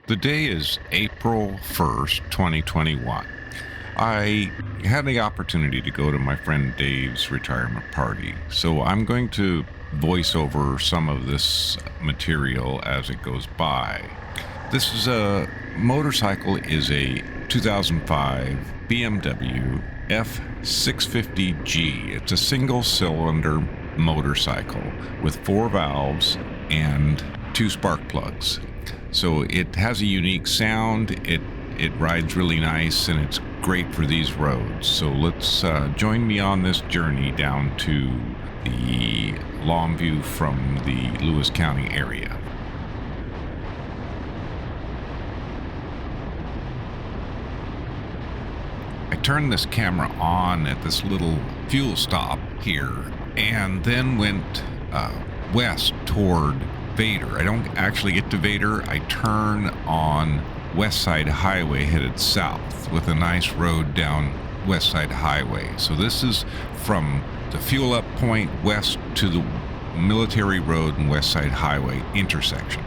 The day is April 1st, 2021. I had the opportunity to go to my friend Dave's retirement party, so I'm going to voice over some of this material as it goes by. This is a motorcycle is a 2005 BMW F650 G. It's a single cylinder motorcycle with four valves and two spark plugs. So it has a unique sound. It rides really nice, and it's great for these roads. So let's join me on this journey down to the Longview from the Lewis County area. I turned this camera on at this little fuel stop here, and then went west toward Vader. I don't actually get to Vader. I turn on West Side Highway headed south with a nice road down West Side Highway. So this is from the fuel up point west to the Military Road and West Side Highway intersection.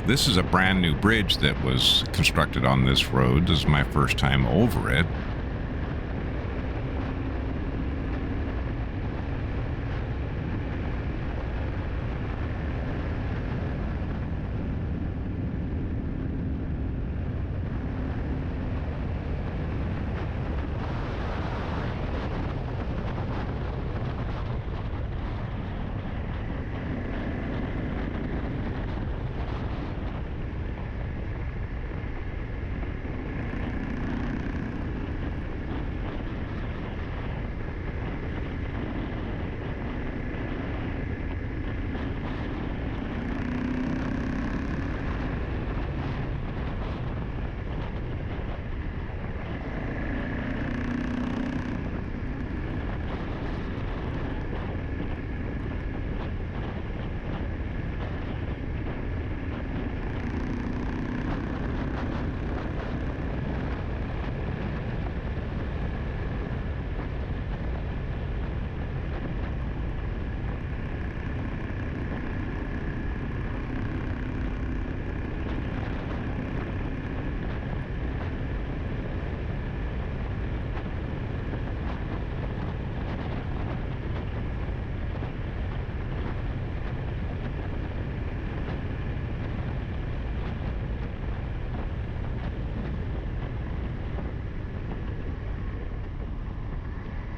This is a brand new bridge that was constructed on this road. This is my first time over it.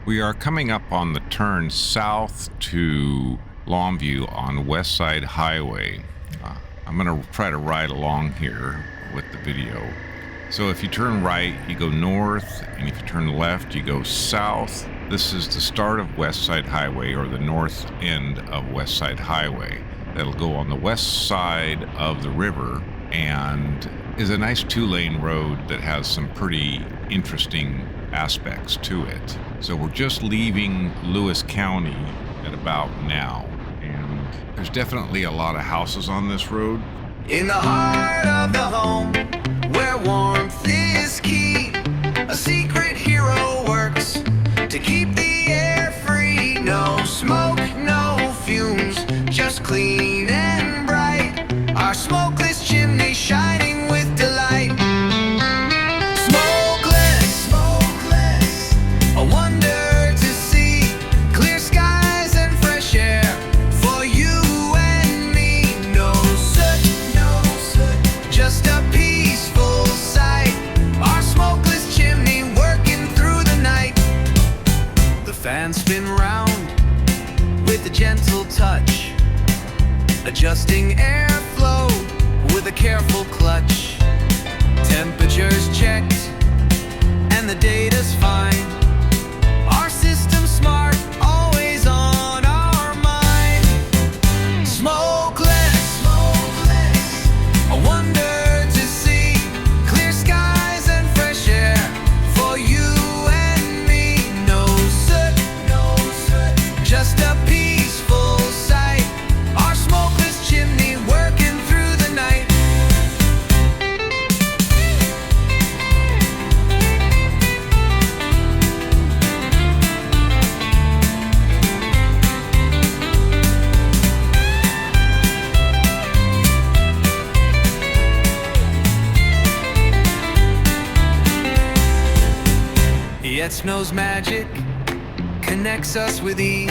We are coming up on the turn south to Longview on West Side Highway. I'm going to try to ride along here with the video. So if you turn right, you go north, and if you turn left, you go south. This is the start of West Side Highway, or the north end of West Side Highway. That'll go on the west side of the river and is a nice two-lane road that has some pretty interesting aspects to it. So we're just leaving Lewis County at about now, and there's definitely a lot of houses on this road. In the heart of the home, where warmth is key, a secret hero works to keep the air free. No smoke, no fumes, just clean and bright. Our smokeless chimney shining with delight. Smokeless, smokeless, a wonder to see. Clear skies and fresh air for you and me. No soot, no soot, just a peaceful sight. Our smokeless chimney working through the night. The fans spin round with a gentle touch, adjusting airflow with a careful clutch. Temperatures checked and the data's fine. Our system smart, always on our mind. Smokeless, smokeless, a wonder to see. Clear skies and fresh air for you and me. No soot, no soot, just a peaceful sight. Our smokeless chimney working through the night. Yet snow's magic connects us with ease.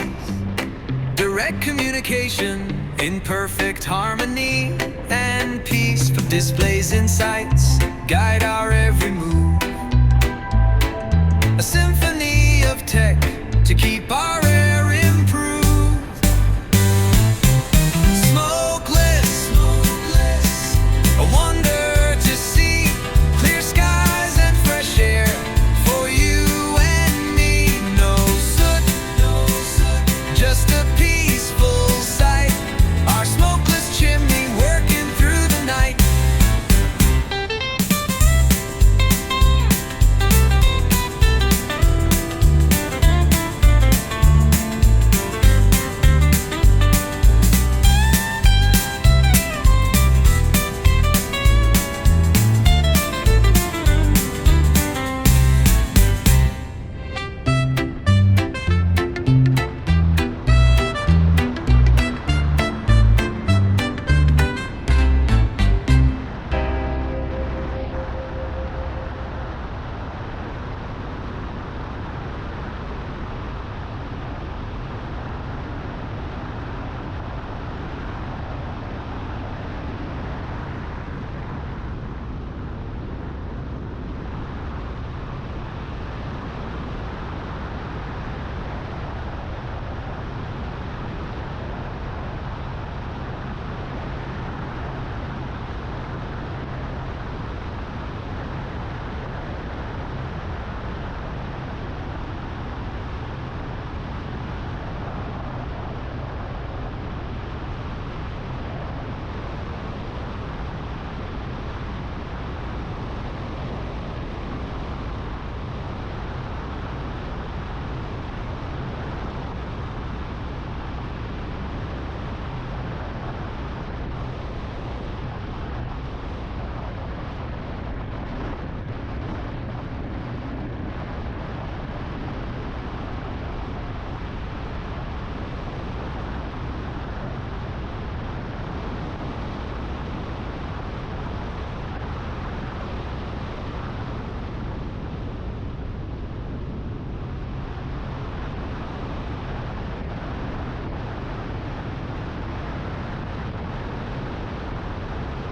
Direct communication in perfect harmony and peace. From displays and sights guide our every move. A symphony of tech to keep our air improved. Smokeless, smokeless, a wonder to see. Clear skies and fresh air for you and me. No soot, no soot, just a peaceful sight. Our smokeless chimney working through the night.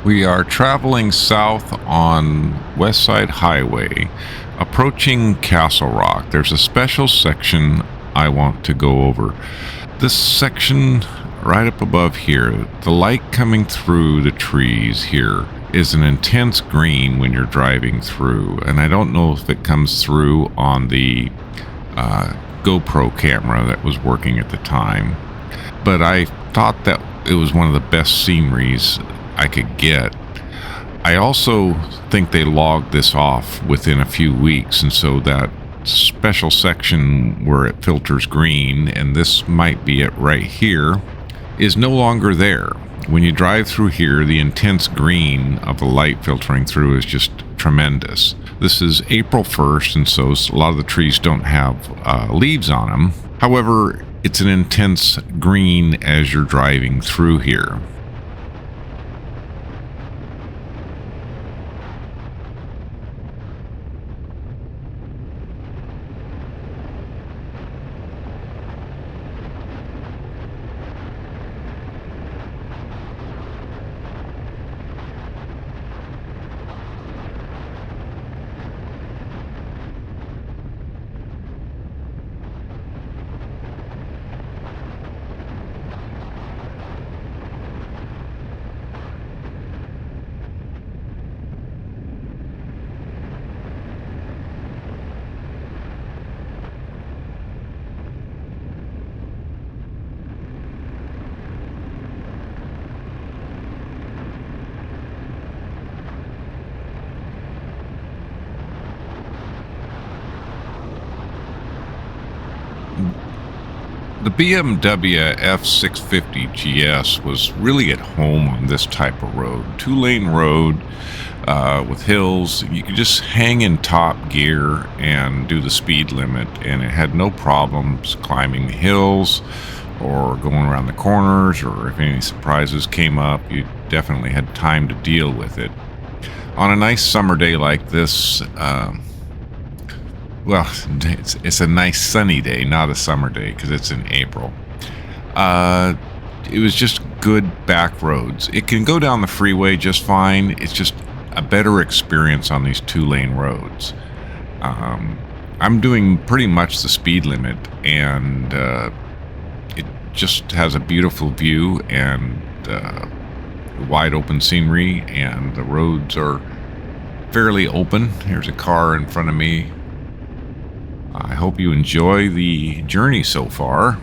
We are traveling south on West Side Highway, approaching Castle Rock. There's a special section I want to go over. This section right up above here, the light coming through the trees here is an intense green when you're driving through, and I don't know if it comes through on the GoPro camera that was working at the time, but I thought that it was one of the best sceneries I could get. I also think they logged this off within a few weeks, and so that special section where it filters green, and this might be it right here, is no longer there. When you drive through here, the intense green of the light filtering through is just tremendous. This is April 1st, and so a lot of the trees don't have leaves on them. However, it's an intense green as you're driving through here. The BMW F650 GS was really at home on this type of road. 2-lane road with hills. You could just hang in top gear and do the speed limit, and it had no problems climbing the hills or going around the corners, or if any surprises came up, you definitely had time to deal with it. On a nice summer day like this, well, it's a nice sunny day, not a summer day, because it's in April. It was just good back roads. It can go down the freeway just fine. It's just a better experience on these 2-lane roads. I'm doing pretty much the speed limit, and it just has a beautiful view and wide open scenery, and the roads are fairly open. Here's a car in front of me. I hope you enjoy the journey so far.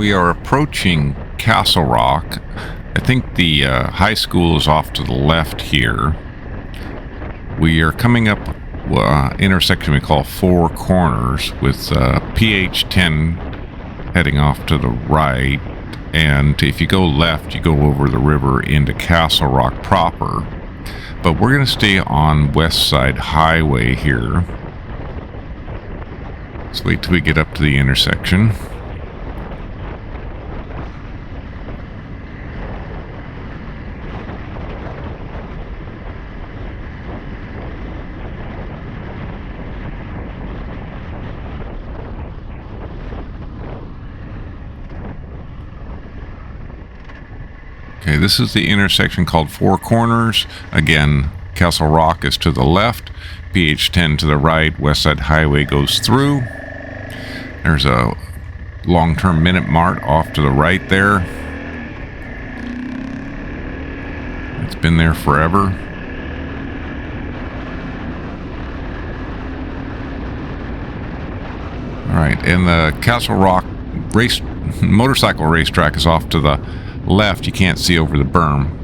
We are approaching Castle Rock. I think the high school is off to the left here. We are coming up intersection we call Four Corners with PH10 heading off to the right. And if you go left, you go over the river into Castle Rock proper. But we're going to stay on West Side Highway here. Let's wait till we get up to the intersection. Okay, this is the intersection called Four Corners. Again, Castle Rock is to the left, PH10 to the right, West Side Highway goes through. There's a long-term Minute Mart off to the right there. It's been there forever. All right, and the Castle Rock motorcycle racetrack is off to the left. You can't see over the berm.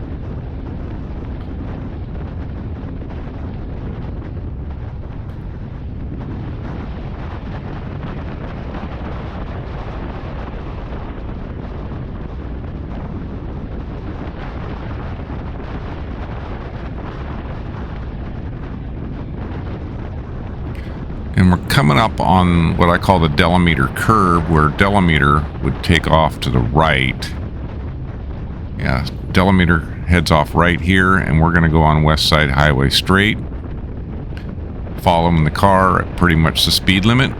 And we're coming up on what I call the Delameter curve, where Delameter would take off to the right. Yeah, Delameter heads off right here, and we're going to go on West Side Highway straight, following the car at pretty much the speed limit.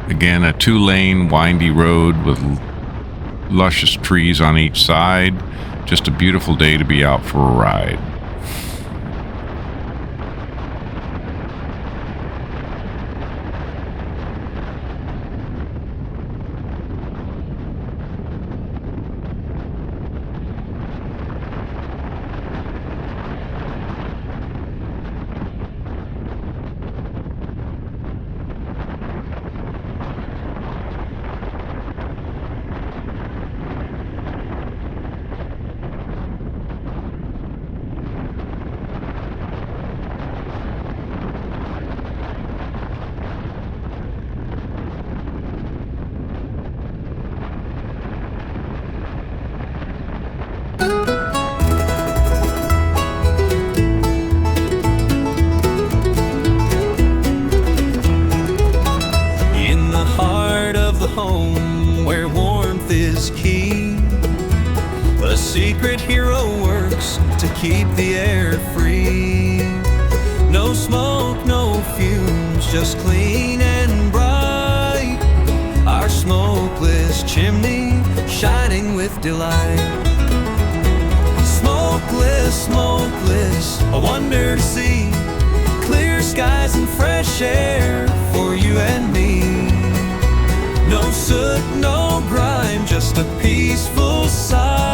Again, a 2-lane windy road with luscious trees on each side. Just a beautiful day to be out for a ride. Secret hero works to keep the air free. No smoke, no fumes, just clean and bright. Our smokeless chimney shining with delight. Smokeless, smokeless, a wonder to see. Clear skies and fresh air for you and me. No soot, no grime, just a peaceful sight.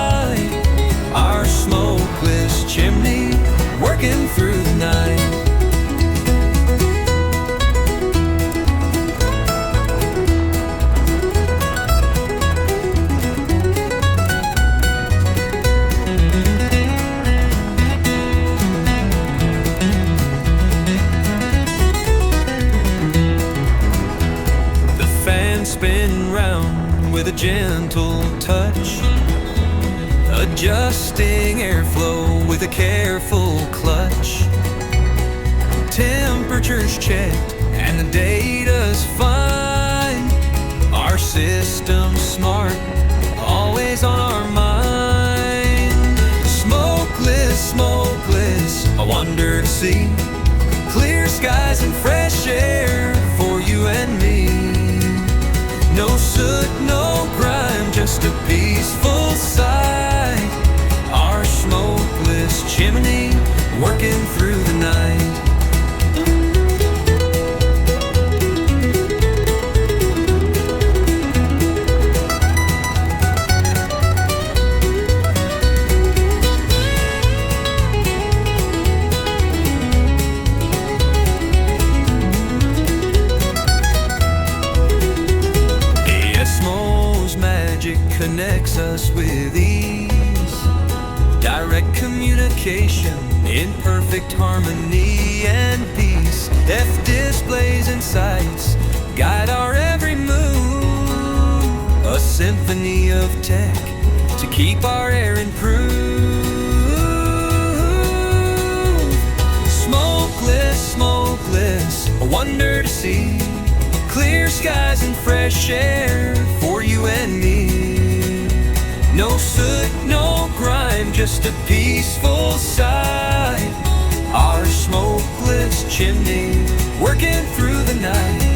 Our smokeless chimney working through the night. The fans spin round with a gentle touch, adjusting airflow with a careful clutch. Temperatures checked and the data's fine. Our system's smart, always on our mind. Smokeless, smokeless, a wonder to see. Clear skies and fresh air for you and me. No soot, no grime, just a peaceful sight. Our smokeless chimney working through the night. location in perfect harmony and peace. F displays and sights guide our every move, a symphony of tech to keep our air improved. Smokeless, smokeless, a wonder to see. Clear skies and fresh air for you and me. No soot, no grime, just a peaceful sight. Our smokeless chimney working through the night.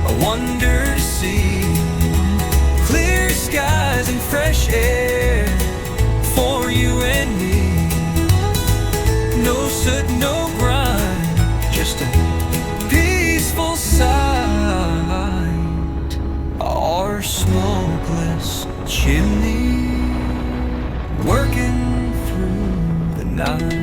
A wonder to see. Clear skies and fresh air for you and me. No soot, no grime, just a peaceful sight. Our smokeless chimney working through the night.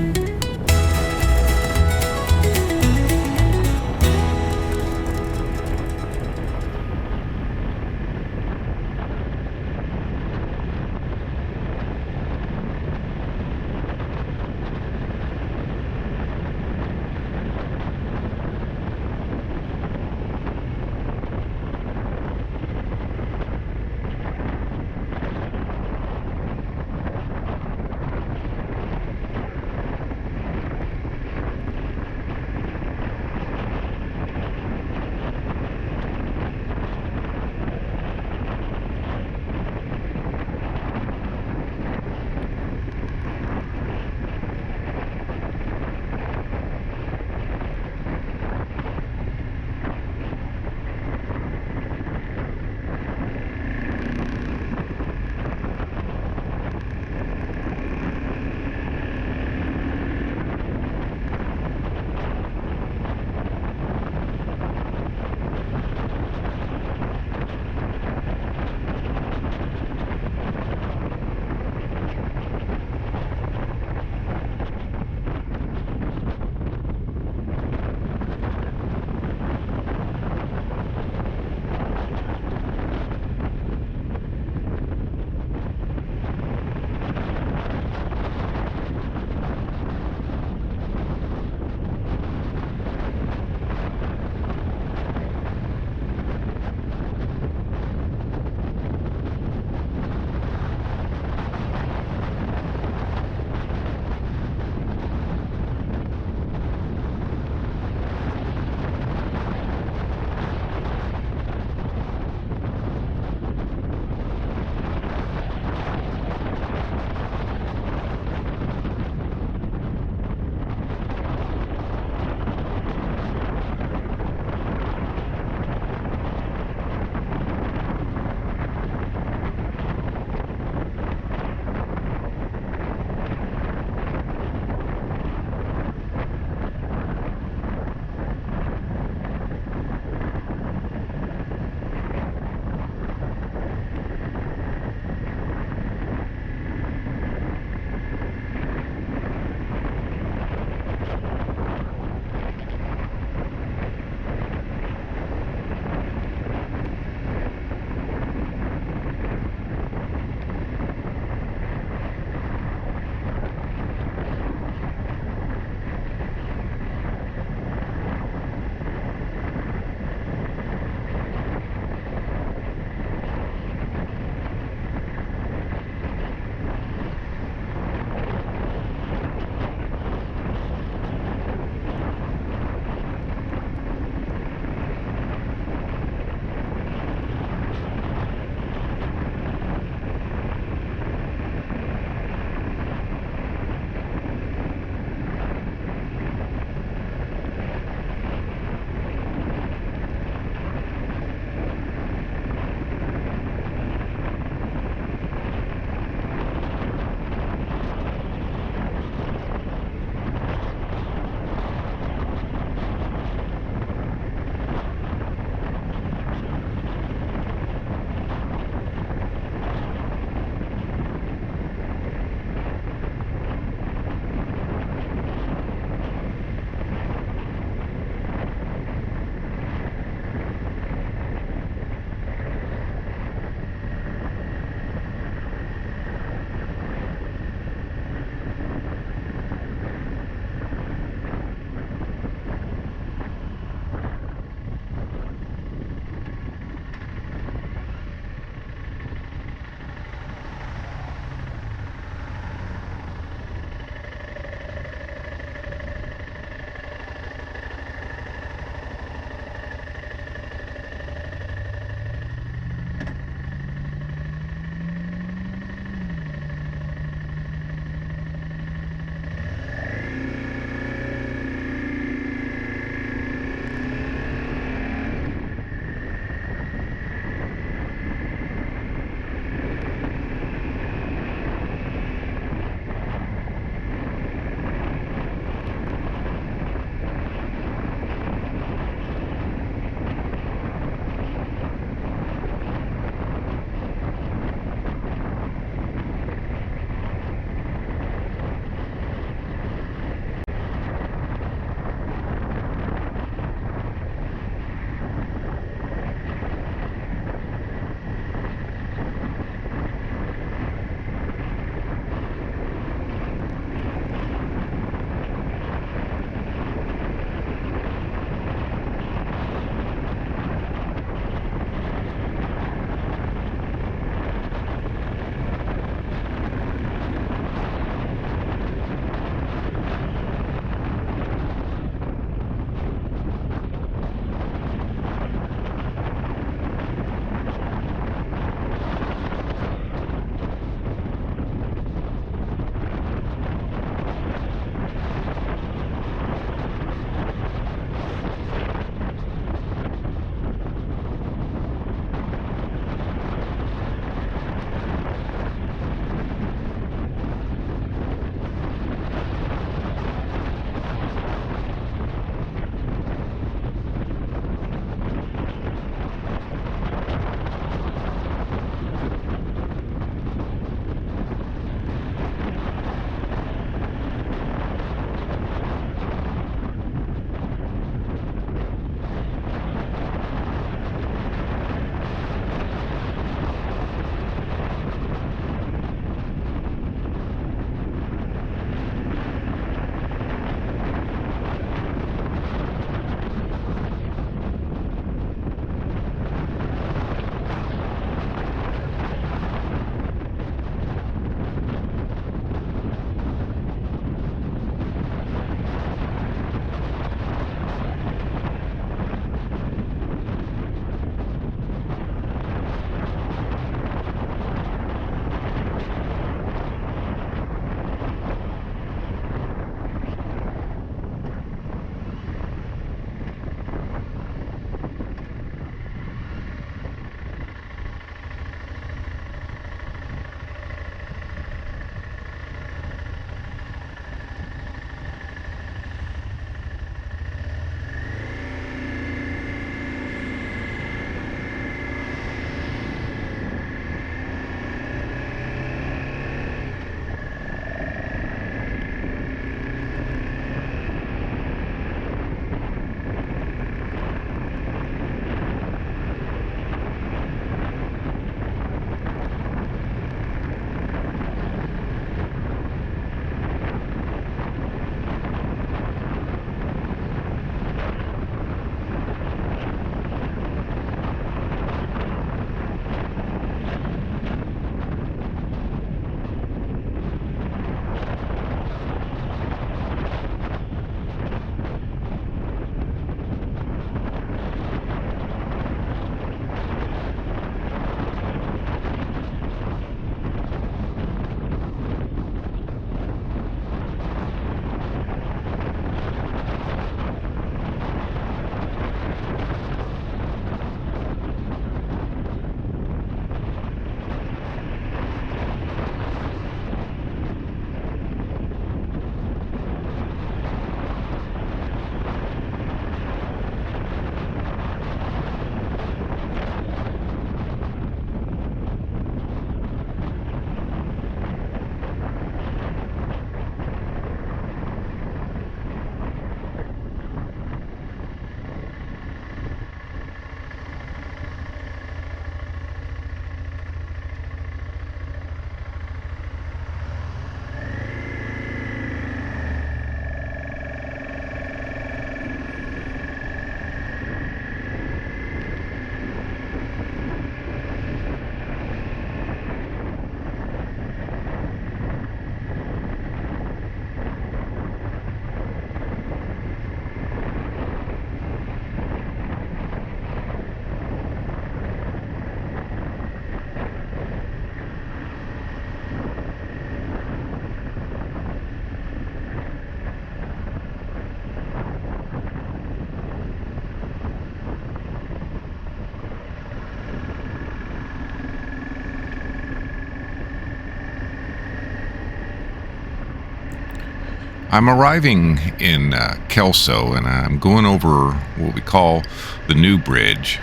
I'm arriving in Kelso, and I'm going over what we call the new bridge.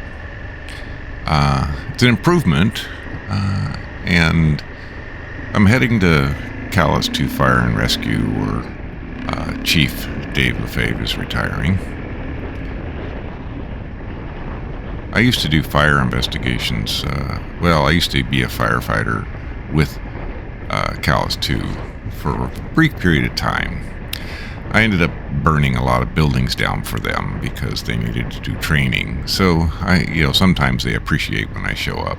It's an improvement, and I'm heading to Chehalis 2 Fire and Rescue, where Chief Dave Lefebvre is retiring. I used to do fire investigations. I used to be a firefighter with Chehalis 2 for a brief period of time. I ended up burning a lot of buildings down for them because they needed to do training. So sometimes they appreciate when I show up.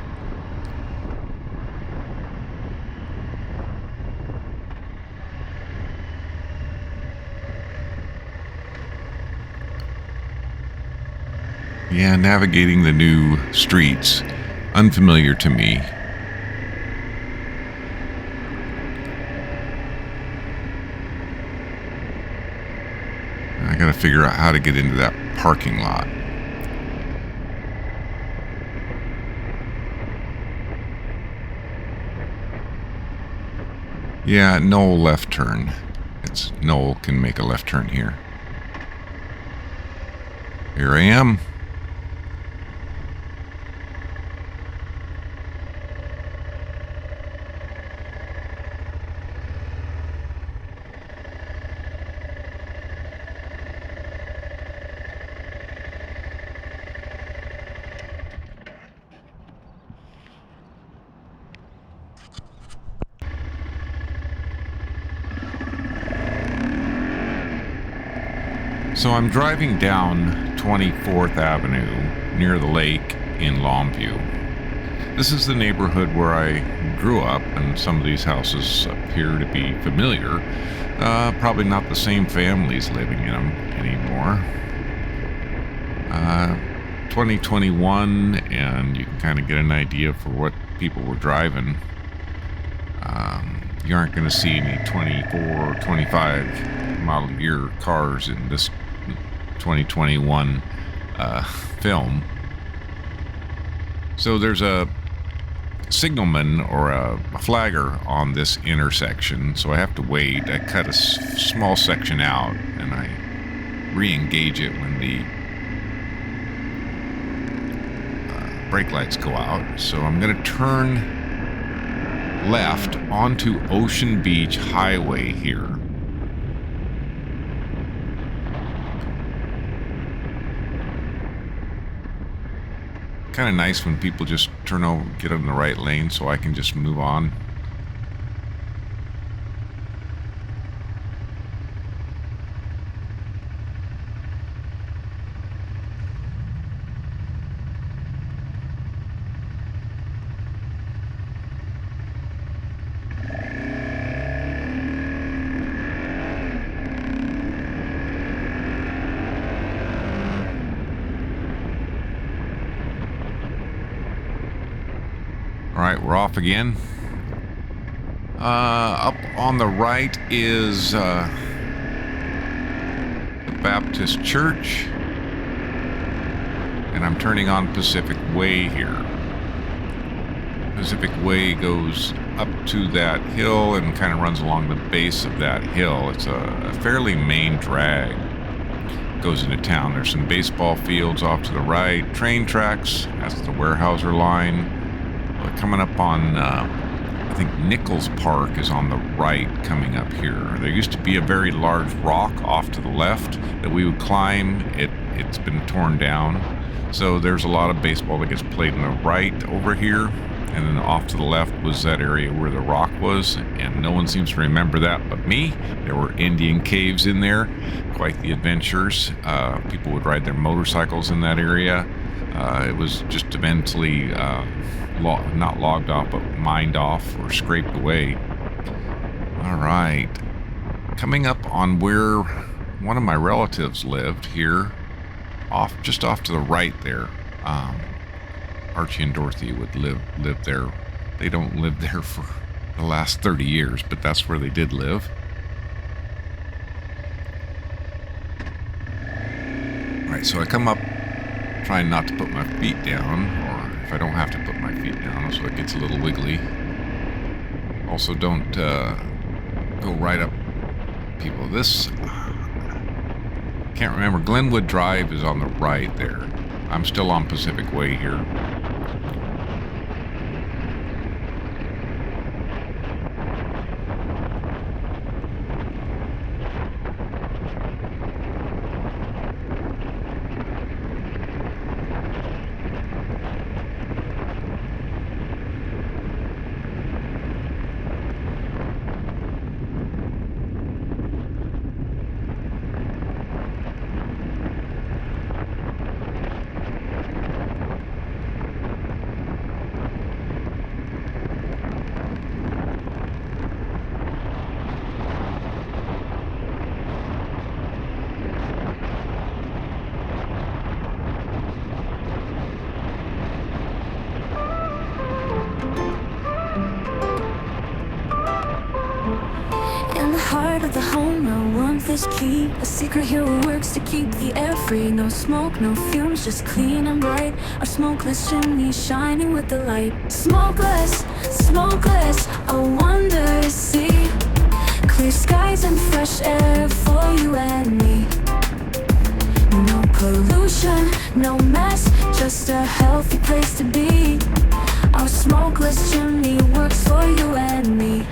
Yeah, navigating the new streets, unfamiliar to me. I gotta figure out how to get into that parking lot. Yeah, no left turn. Noel can make a left turn here. Here I am. So I'm driving down 24th Avenue near the lake in Longview. This is the neighborhood where I grew up, and some of these houses appear to be familiar. Probably not the same families living in them anymore. 2021, and you can kind of get an idea for what people were driving. You aren't going to see any 24 or 25 model year cars in this 2021 film. So there's a signalman or a flagger on this intersection, so I have to wait. I cut a small section out and I re-engage it when the brake lights go out. So I'm going to turn left onto Ocean Beach Highway here. Kind of nice when people just turn over, get in the right lane, so I can just move on. All right, we're off again. Up on the right is the Baptist Church, and I'm turning on Pacific Way here. Pacific Way goes up to that hill and kind of runs along the base of that hill. It's a fairly main drag. Goes into town. There's some baseball fields off to the right, train tracks. That's the Weyerhaeuser line. Coming up on, I think Nichols Park is on the right coming up here. There used to be a very large rock off to the left that we would climb. It's been torn down. So there's a lot of baseball that gets played on the right over here. And then off to the left was that area where the rock was. And no one seems to remember that but me. There were Indian caves in there. Quite the adventures. People would ride their motorcycles in that area. It was just eventually not logged off, but mined off or scraped away. All right. Coming up on where one of my relatives lived here, just off to the right there. Archie and Dorothy would live there. They don't live there for the last 30 years, but that's where they did live. All right, so I come up trying not to put my feet down, or if I don't have to put my feet down, so it gets a little wiggly. Also, don't go right up people. This, can't remember. Glenwood Drive is on the right there. I'm still on Pacific Way here. Of the home, no warmth is key. A secret hero works to keep the air free. No smoke, no fumes, just clean and bright. Our smokeless chimney shining with the light. Smokeless, smokeless, a wonder to see. Clear skies and fresh air for you and me. No pollution, no mess, just a healthy place to be. Our smokeless chimney works for you and me.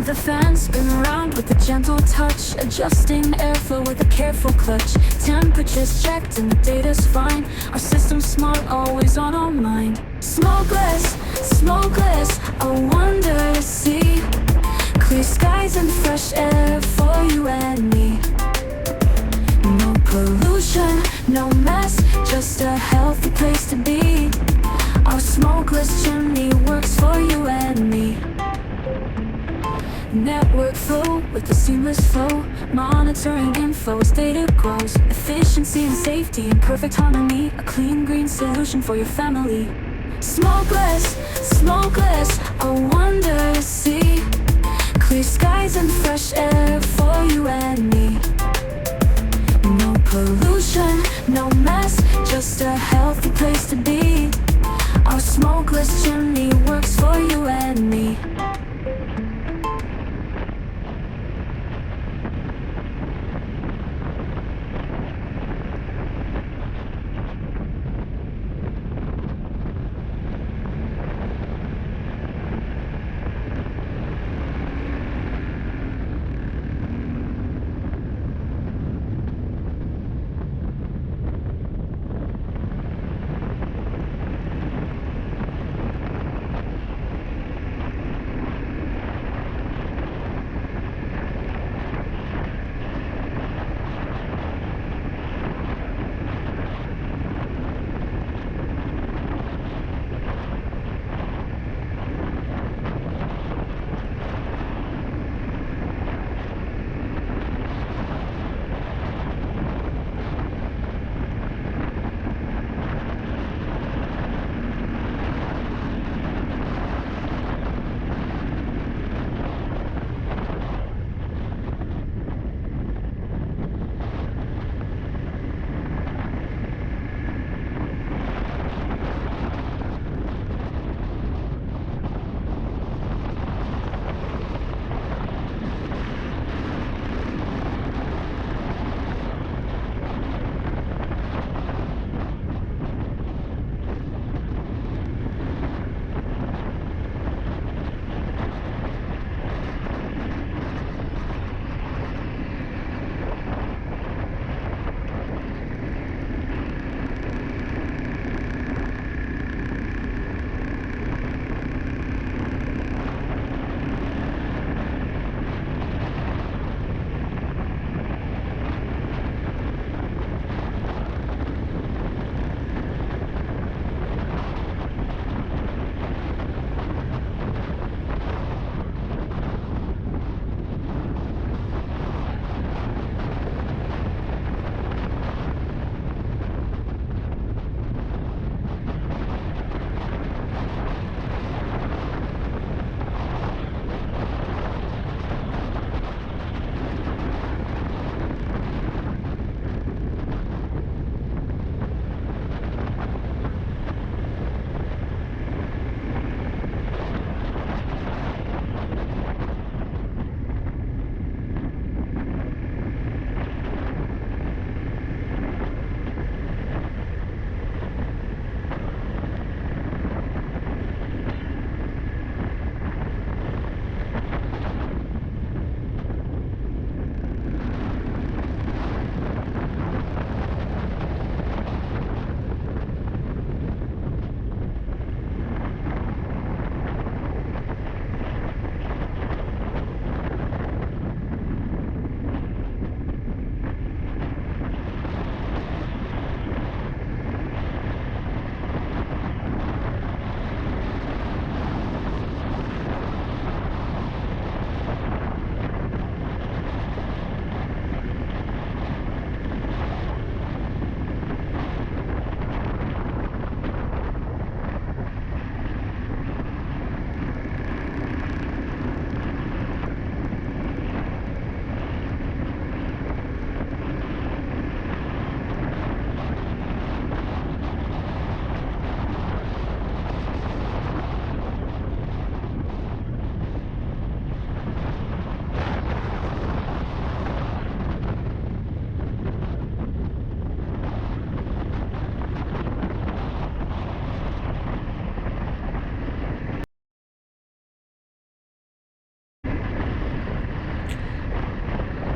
The fans spin around with a gentle touch, adjusting airflow with a careful clutch. Temperatures checked and the data's fine. Our system's smart, always on our mind. Smokeless, smokeless, a wonder to see. Clear skies and fresh air for you and me. No pollution, no mess, just a healthy place to be. Our smokeless chimney works for you and me. Network flow with a seamless flow, monitoring info as data grows. Efficiency and safety in perfect harmony, a clean green solution for your family. Smokeless, smokeless, a wonder to see. Clear skies and fresh air for you and me. No pollution, no mess, just a healthy place to be. Our smokeless chimney works for you and me.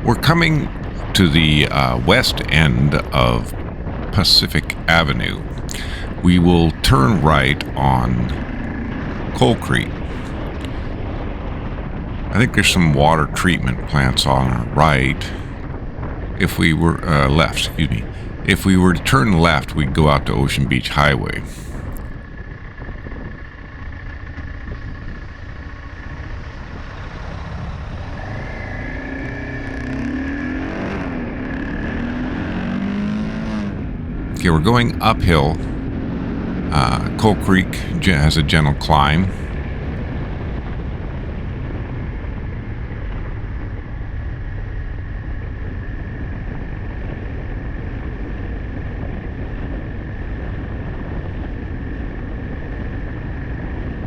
We're coming to the west end of Pacific Avenue. We will turn right on Coal Creek. I think there's some water treatment plants on our right. If we were left, excuse me. If we were to turn left, we'd go out to Ocean Beach Highway. Okay, we're going uphill. Coal Creek has a gentle climb.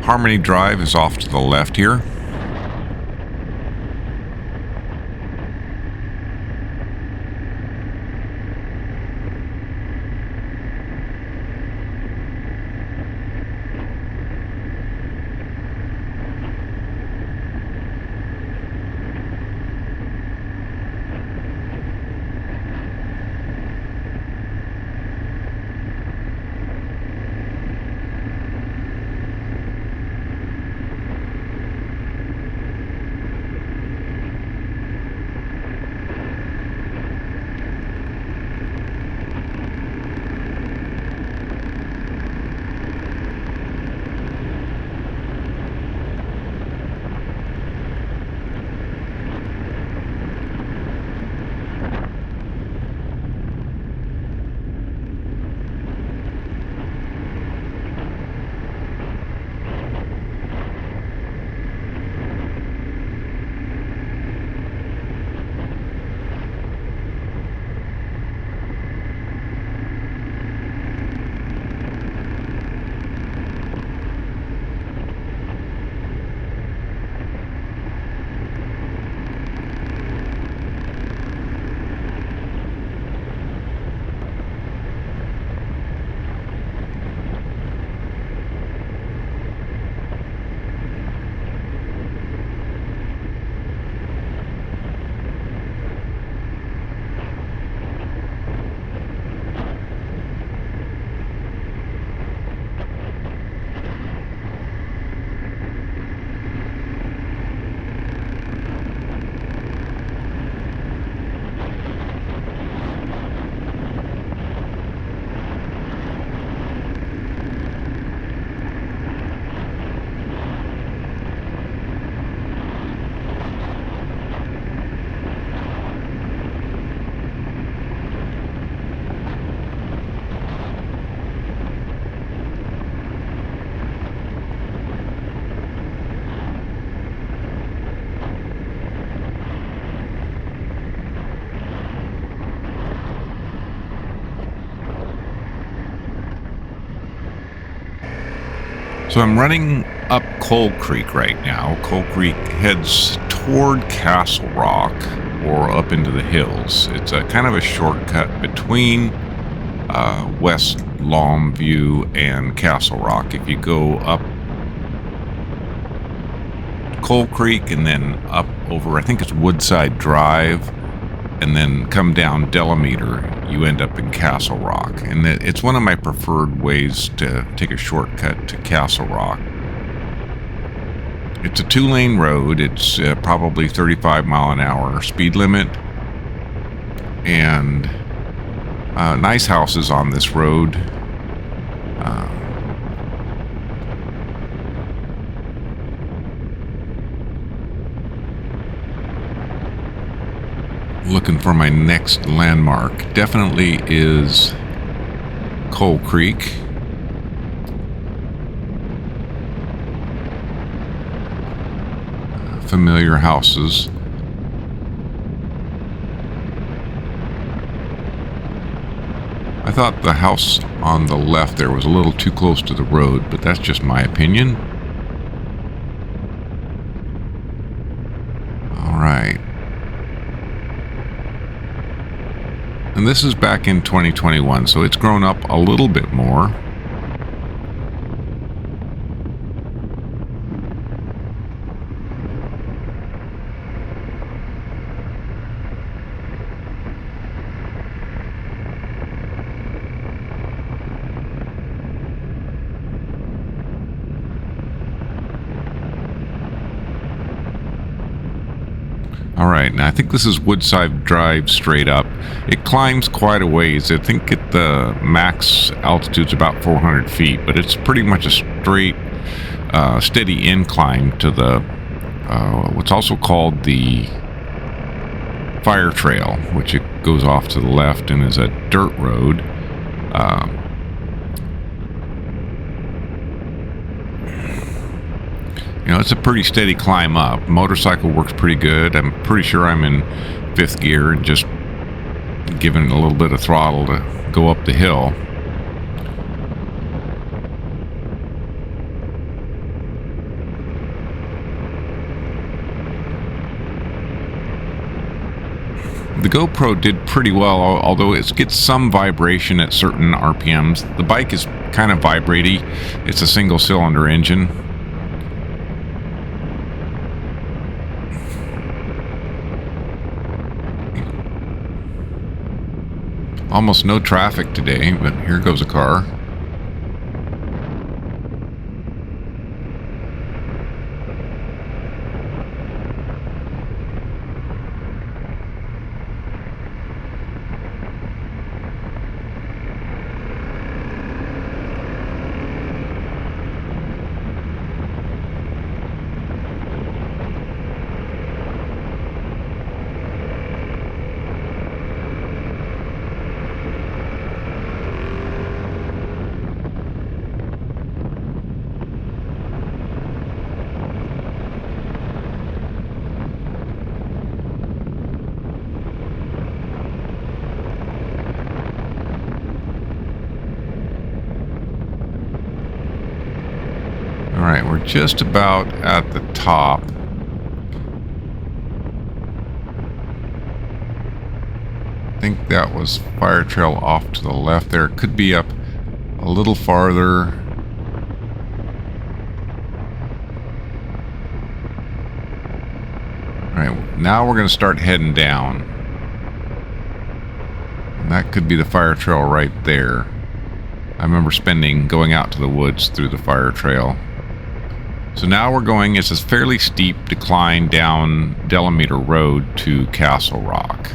Harmony Drive is off to the left here. So I'm running up Coal Creek right now. Coal Creek heads toward Castle Rock or up into the hills. It's a kind of a shortcut between West Longview and Castle Rock. If you go up Coal Creek and then up over, I think it's Woodside Drive, and then come down Delameter, you end up in Castle Rock. And it's one of my preferred ways to take a shortcut to Castle Rock. It's a 2-lane road. It's probably 35 mile an hour speed limit. And nice houses on this road. Looking for my next landmark. Definitely is Coal Creek. Familiar houses. I thought the house on the left there was a little too close to the road, but that's just my opinion. All right. And this is back in 2021, so it's grown up a little bit more. All right, now I think this is Woodside Drive straight up. It climbs quite a ways. I think at the max altitude's about 400 feet, but it's pretty much a straight, steady incline to the what's also called the Fire Trail, which it goes off to the left and is a dirt road. You know, it's a pretty steady climb up. Motorcycle works pretty good. I'm pretty sure I'm in 5th gear and just giving it a little bit of throttle to go up the hill. The GoPro did pretty well, although it gets some vibration at certain RPMs. The bike is kind of vibraty. It's a single-cylinder engine. Almost no traffic today, but here goes a car. Alright, we're just about at the top. I think that was Fire Trail off to the left there. It could be up a little farther. Alright, now we're going to start heading down. And that could be the Fire Trail right there. I remember going out to the woods through the Fire Trail. So now we're going, it's a fairly steep decline down Delameter Road to Castle Rock.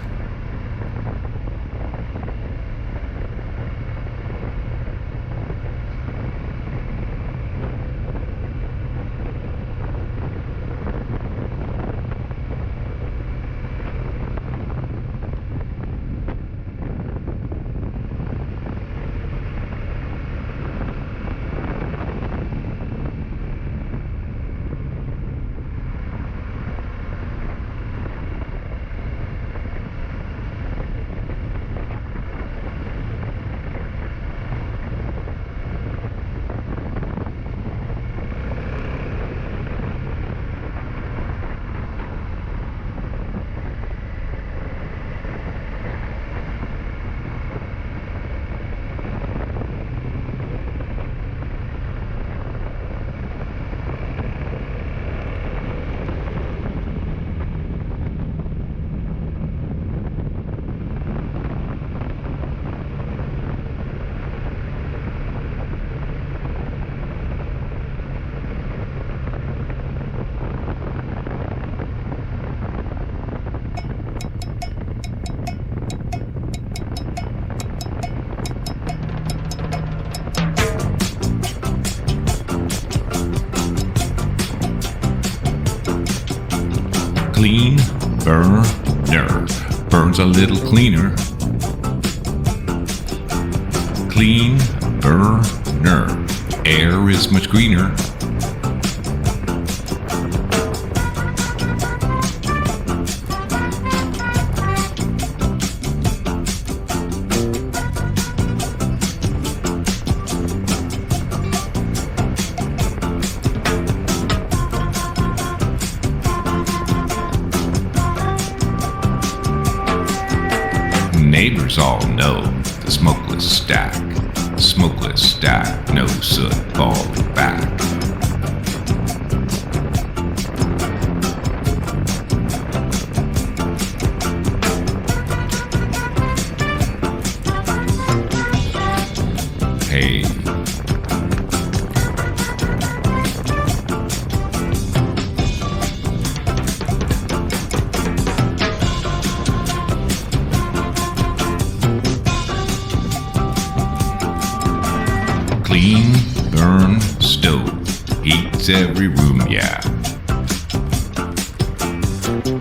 Clean burner. Burns a little cleaner. Clean burner. Air is much greener. Neighbors all know the smokeless stack. Smokeless stack, no soot, fall back. Hey. Clean, burn, stove. Heats every room, yeah.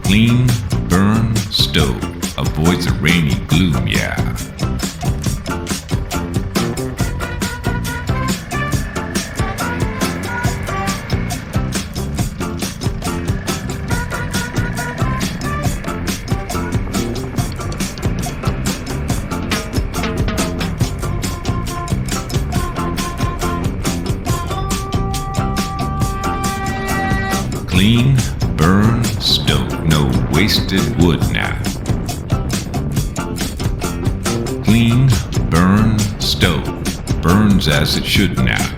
Clean, burn, stove. Avoids the rainy gloom, yeah. Clean, burn, stove. No wasted wood now. Clean, burn, stove. Burns as it should now.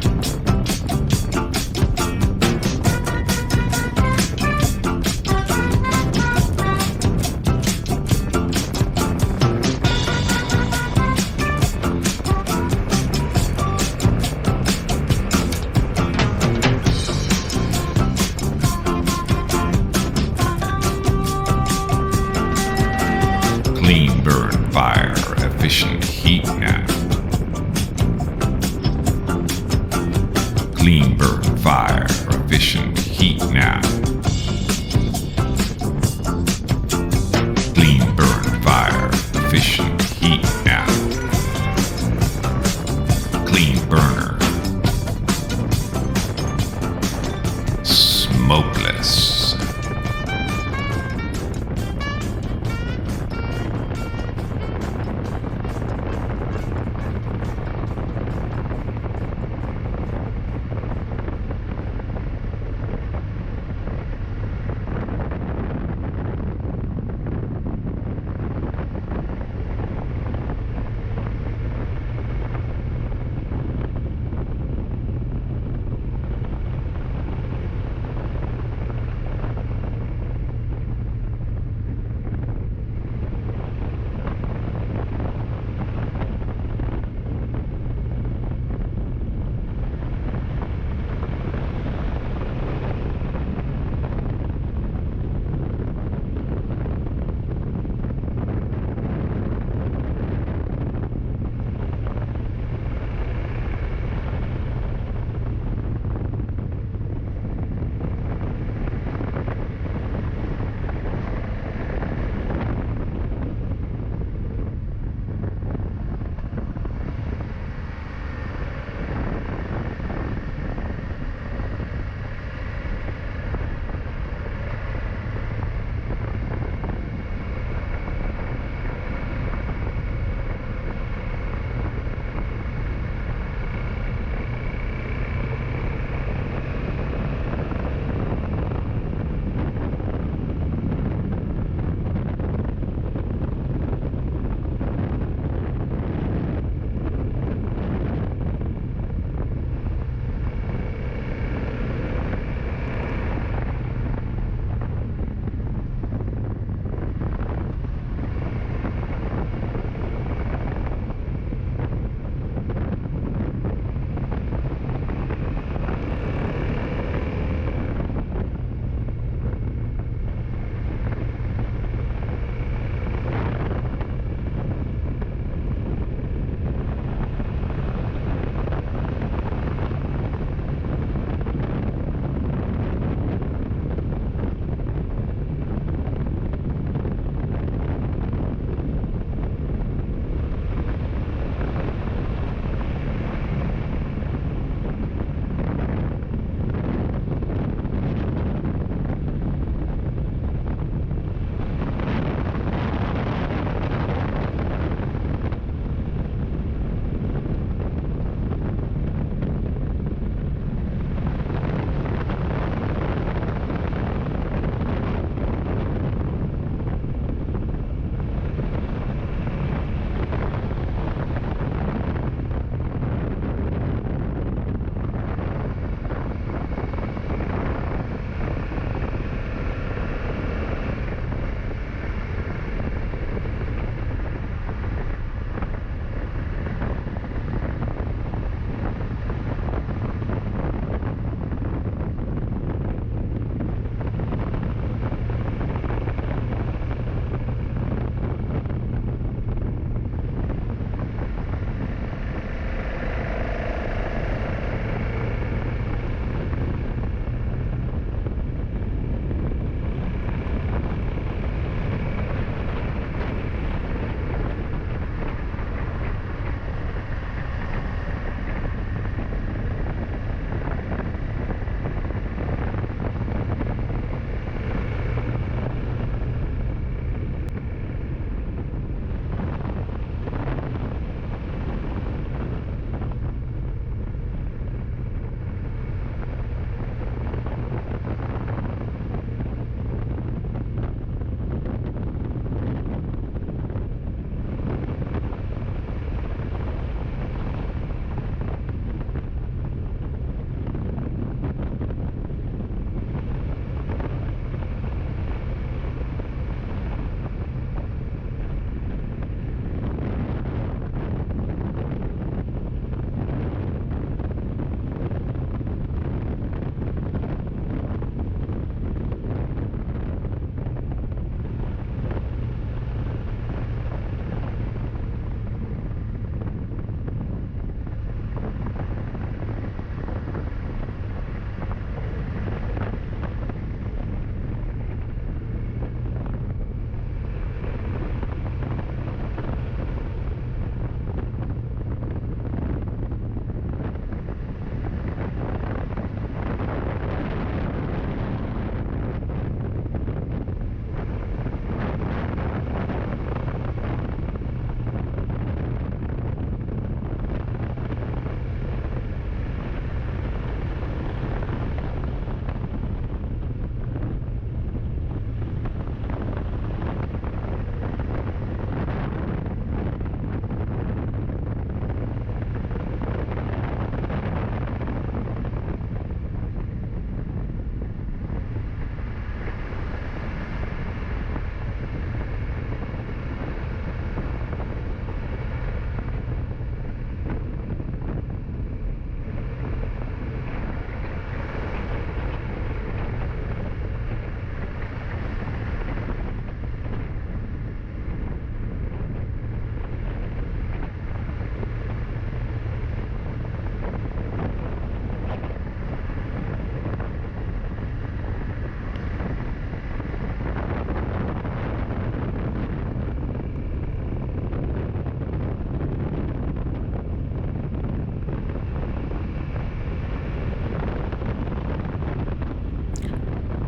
Clean, burn, fire, efficient heat now. Clean, burn, fire, efficient heat now. Clean, burn, fire, efficient heat now. Clean burner. Smokeless.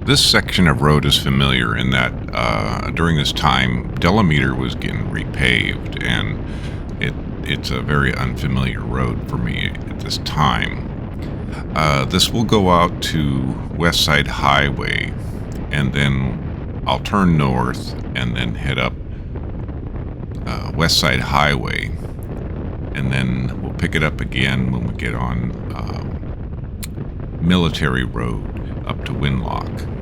This section of road is familiar in that during this time, Delameter was getting repaved, and it's a very unfamiliar road for me at this time. This will go out to West Side Highway, and then I'll turn north and then head up West Side Highway, and then we'll pick it up again when we get on Military Road up to Winlock.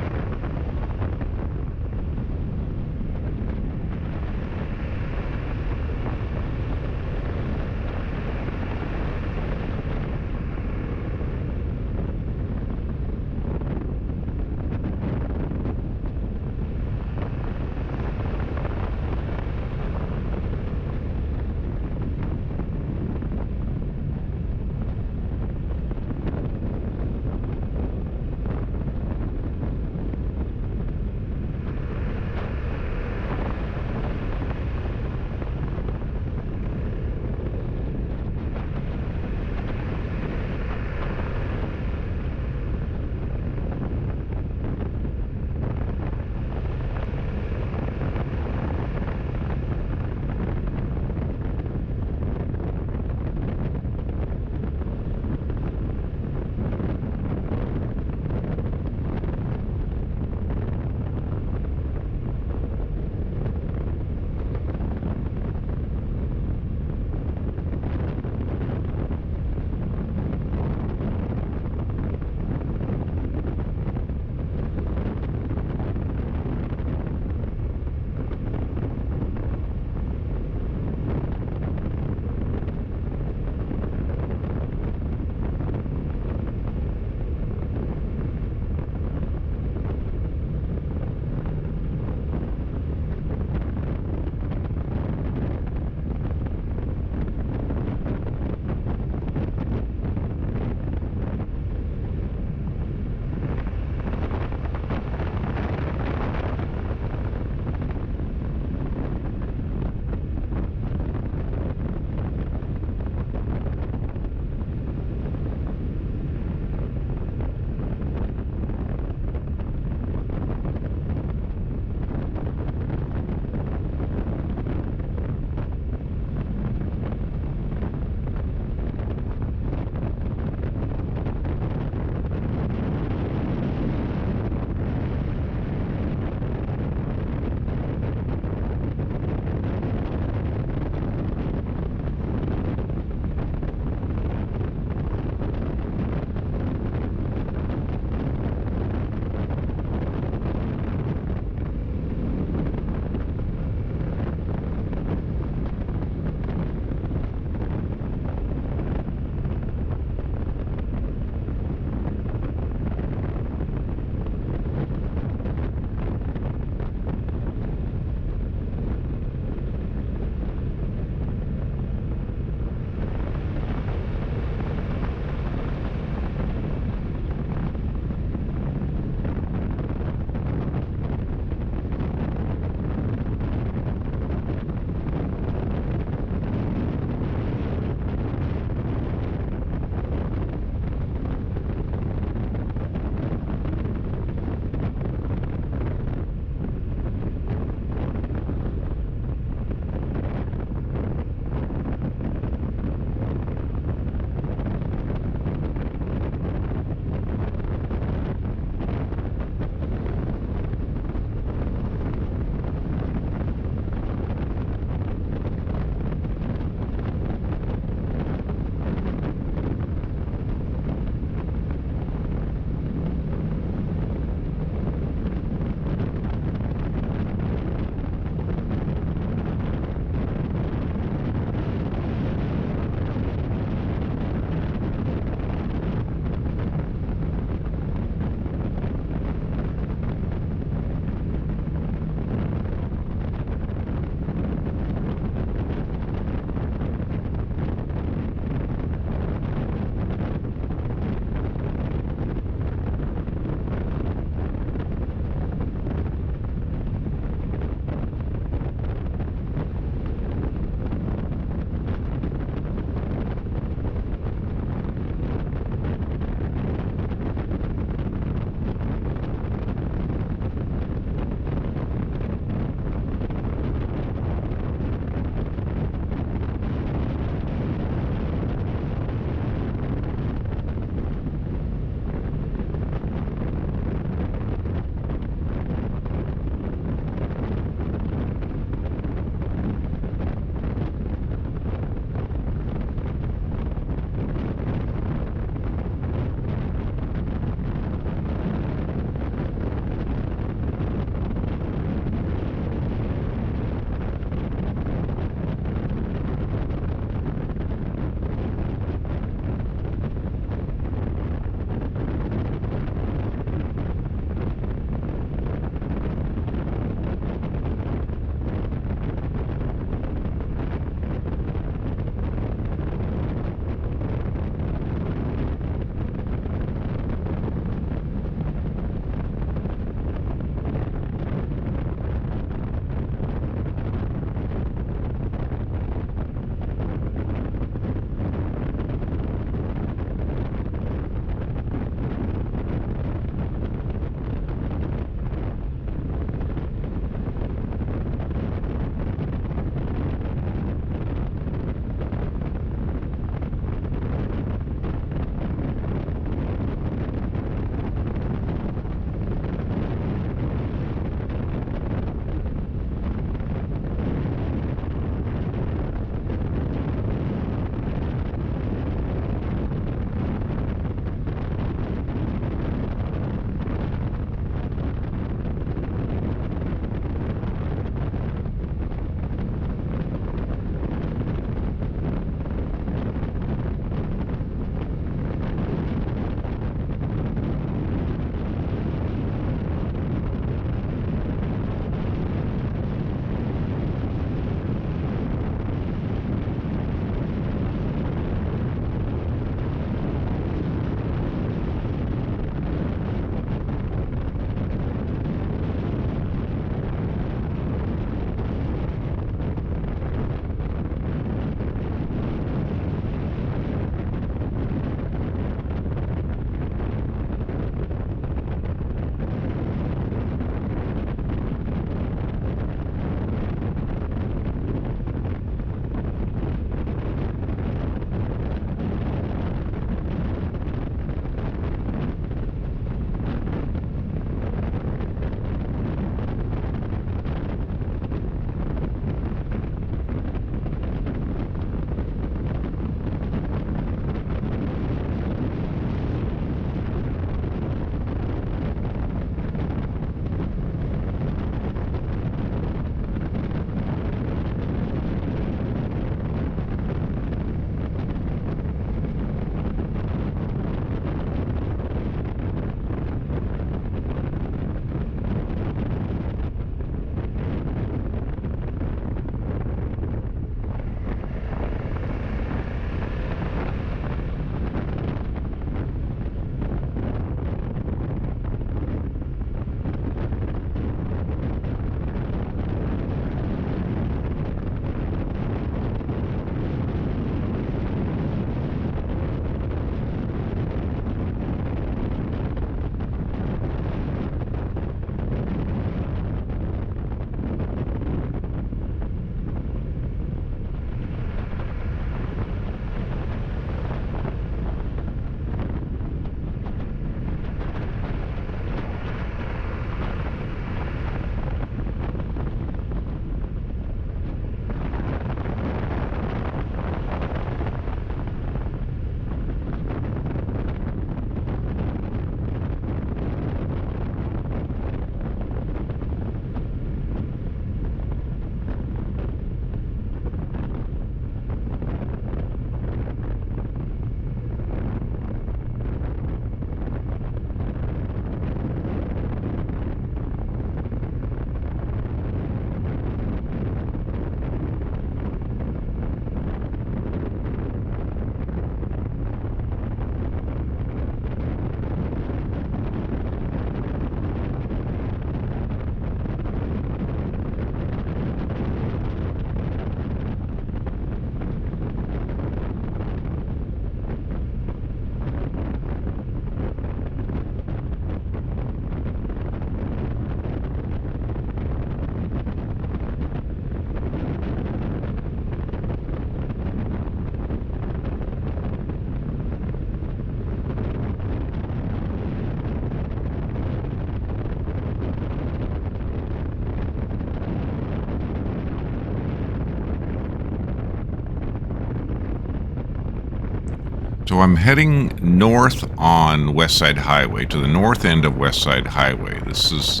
So I'm heading north on West Side Highway, to the north end of West Side Highway. This is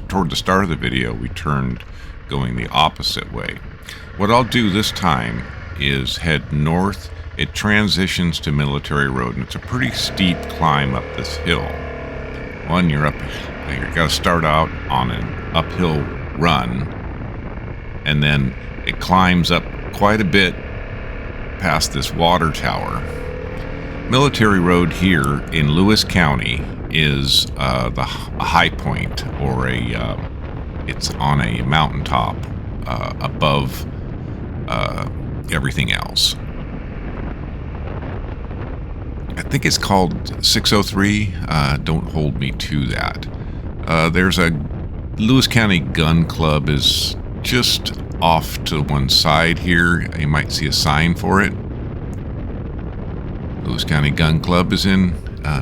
toward the start of the video, we turned going the opposite way. What I'll do this time is head north. It transitions to Military Road, and it's a pretty steep climb up this hill. One, you've got to start out on an uphill run, and then it climbs up quite a bit past this water tower. Military Road here in Lewis County is a high point, or it's on a mountaintop above everything else. I think it's called 603. Don't hold me to that. There's a Lewis County Gun Club is just off to one side here. You might see a sign for it. Lewis County Gun Club is in,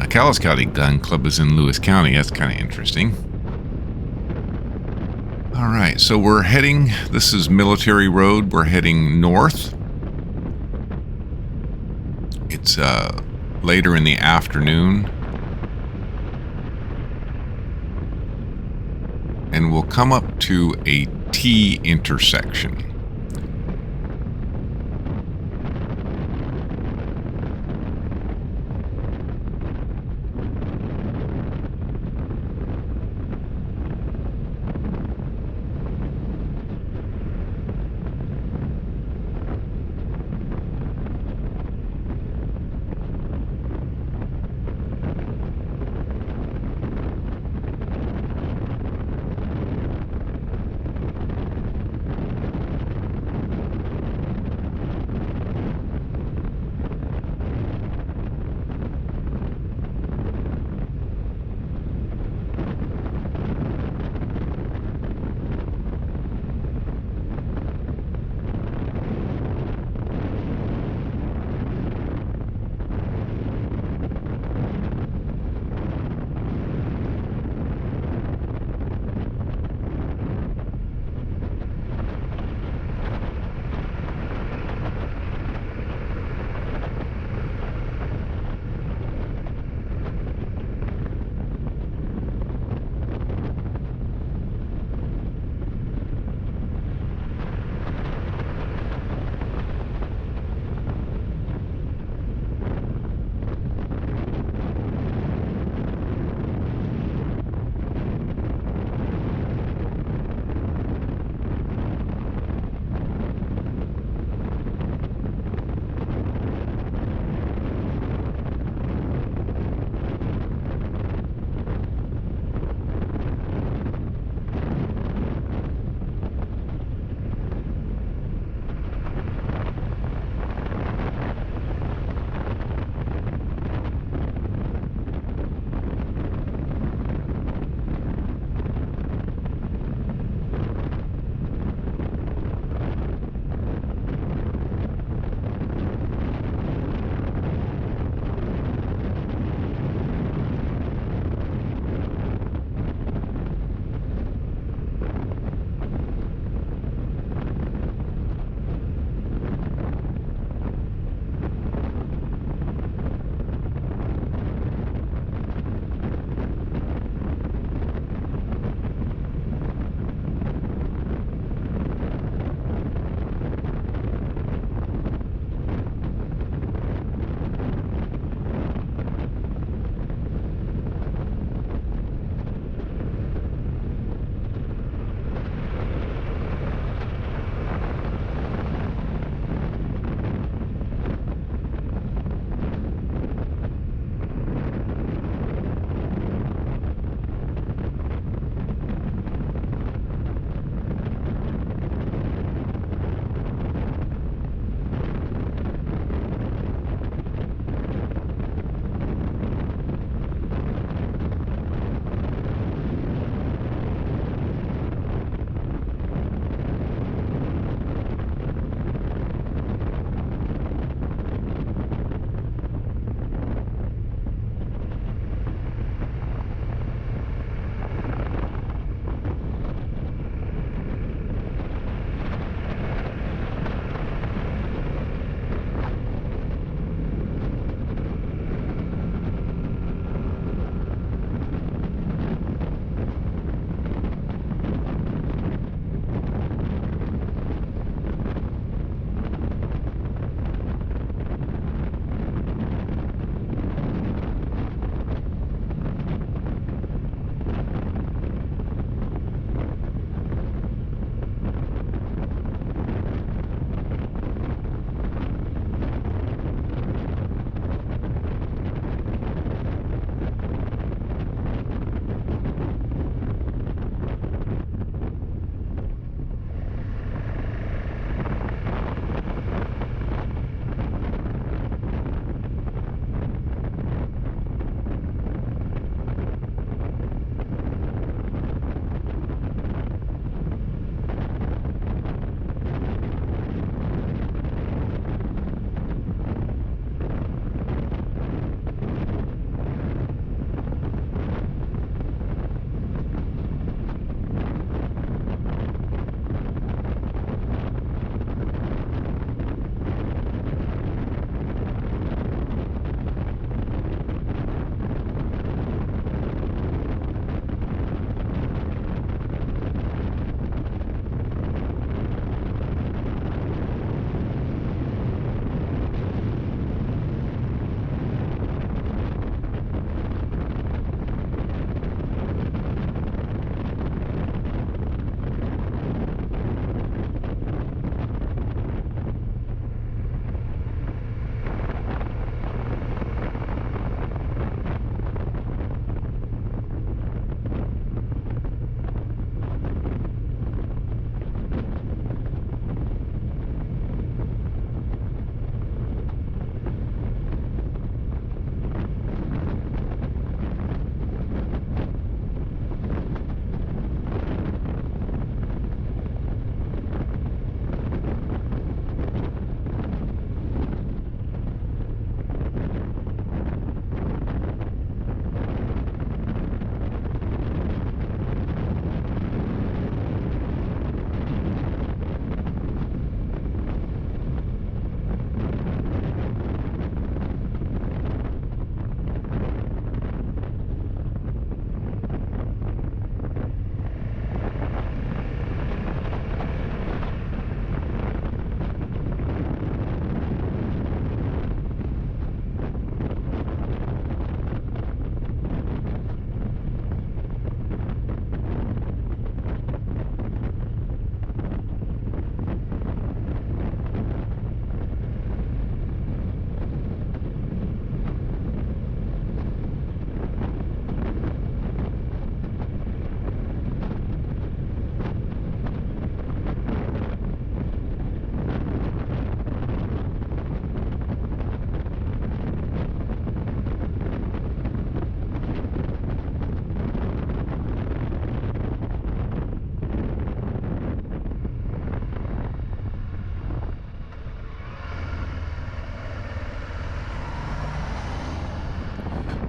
Chehalis County Gun Club is in Lewis County. That's kind of interesting. All right, so we're heading, this is Military Road. We're heading north. It's later in the afternoon. And we'll come up to a T intersection.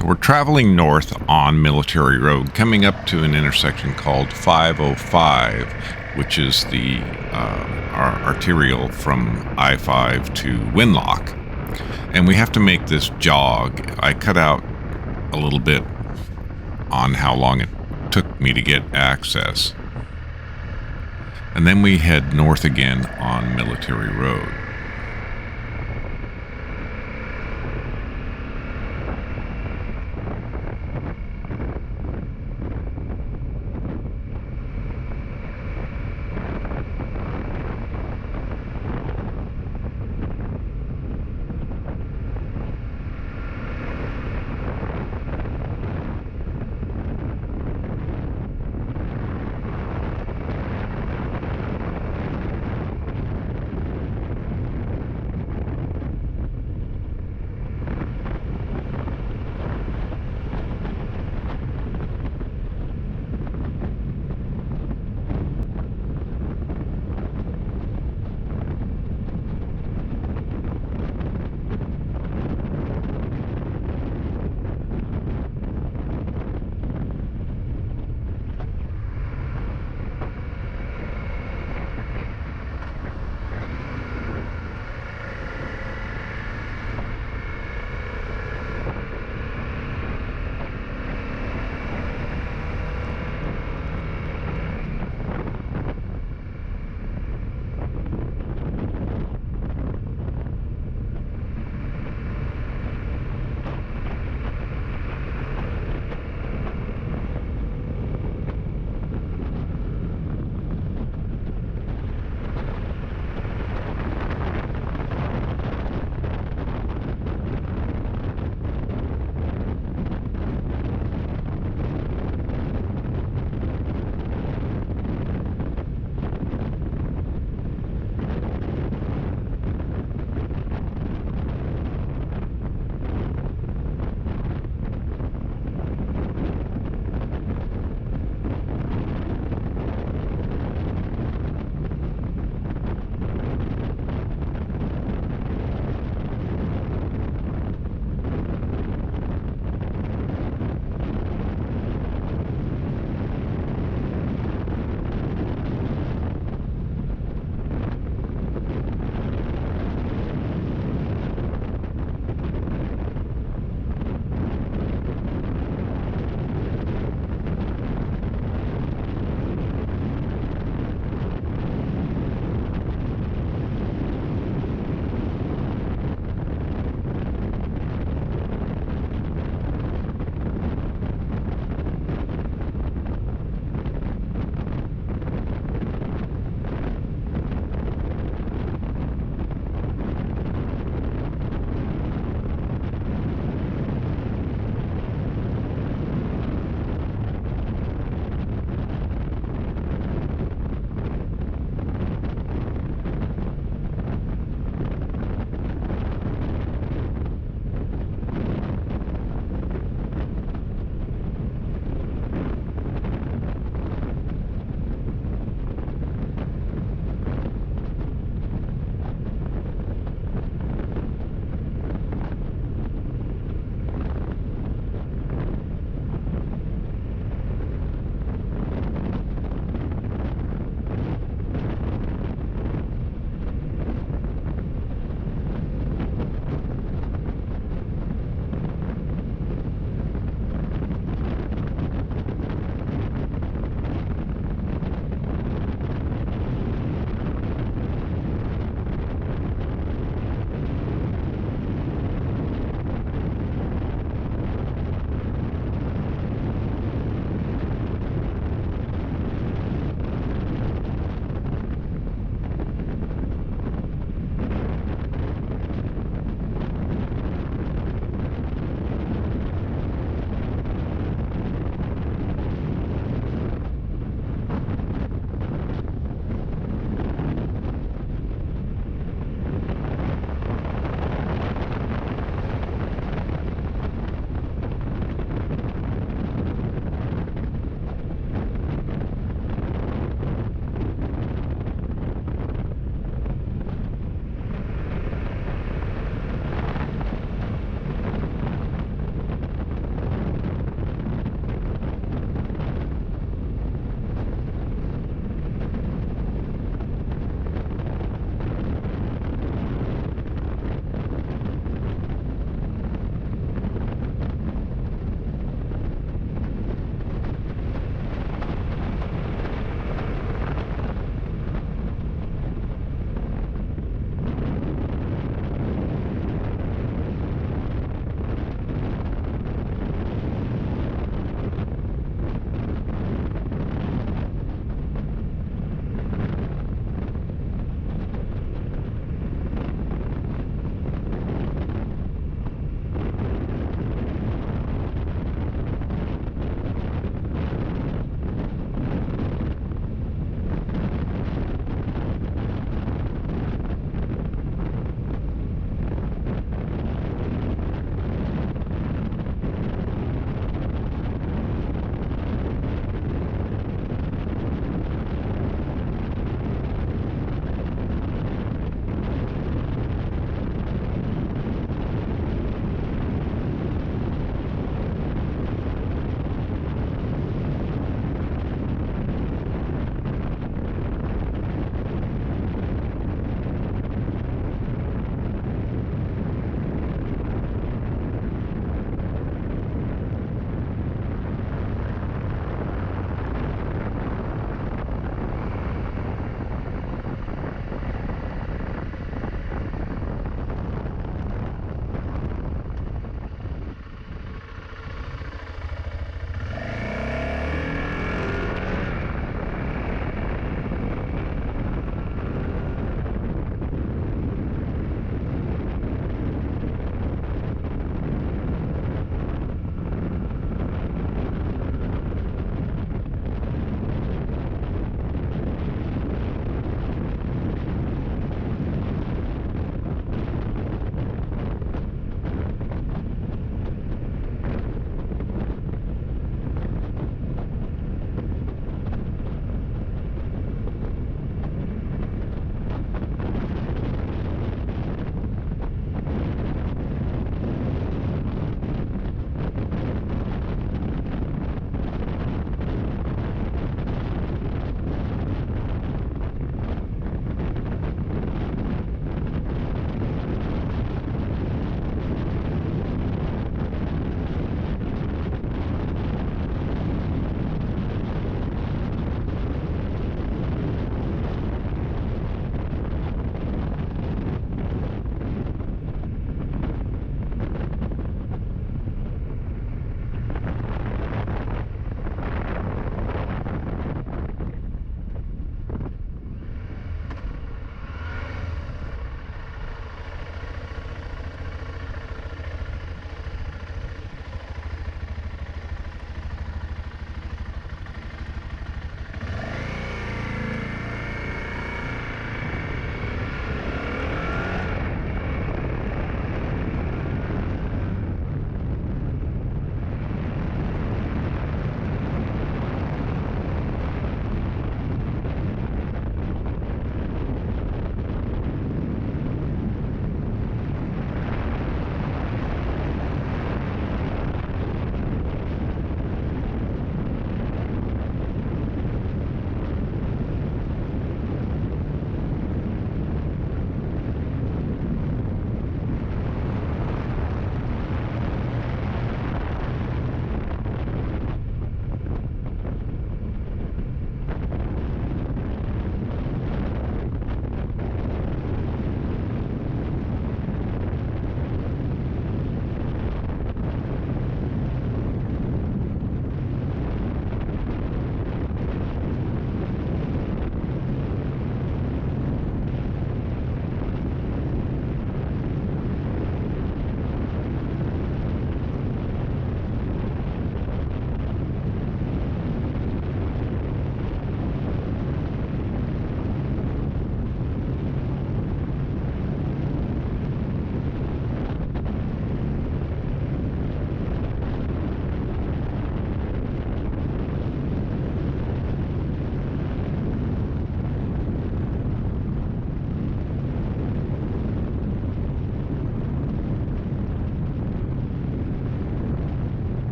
So we're traveling north on Military Road, coming up to an intersection called 505, which is the our arterial from I-5 to Winlock. And we have to make this jog. I cut out a little bit on how long it took me to get access. And then we head north again on Military Road.